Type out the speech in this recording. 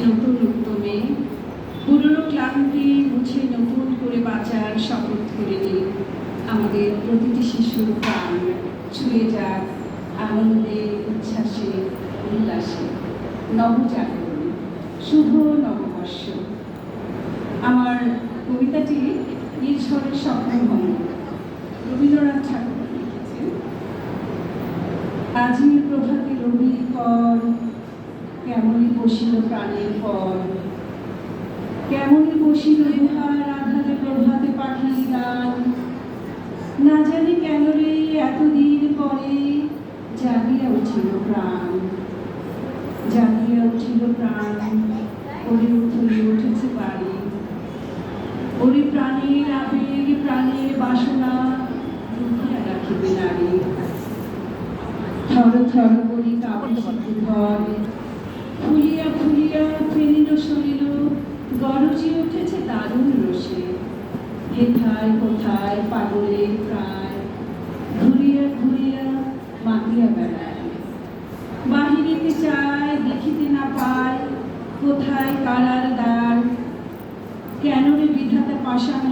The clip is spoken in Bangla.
নতুন উদ্যমে পুরনো ক্লান্তি মুছে নতুন করে বাঁচার শপথ করে নিই। আমাদের প্রতিটি শিশুর প্রাণ ছুঁয়ে যাক আনন্দে, উচ্ছ্বাসে, উল্লাসে। নবজাগরণ, শুভ নববর্ষ। আমার কবিতাটি নির্ঝরের স্বপ্নভঙ্গ রবীন্দ্রনাথ ঠাকুর লিখেছেন। আজির প্রভাতে রবির কর, কেমনই বসিল প্রাণের পর, কেমনই বসিল গুহার আধারে প্রভাতে পাখির গান। না জানি কেন রে এতদিন পরে জাগিয়া উঠিল প্রাণ, জাগিয়া উঠিল প্রাণ, ওরে উঠে উঠেছে বাড়ি। ওরে প্রাণের আবেগ, প্রাণের বাসনা লুকিয়া রাখিবে নারী। থর থর করি কাঁপে ঘর, ফুলিয়া ফুলিয়া ফেলিল সরিল, গরজি উঠেছে দারুণ রসে। হেথায় কোথায় পাগলের প্রায়, ঘুরিয়া ঘুরিয়া মাতিয়া বেড়ায়। বাহিরেতে চায় দেখিতে না পায়, কোথায় কারার দ্বার। কেন রে বিধাতা পাষাণ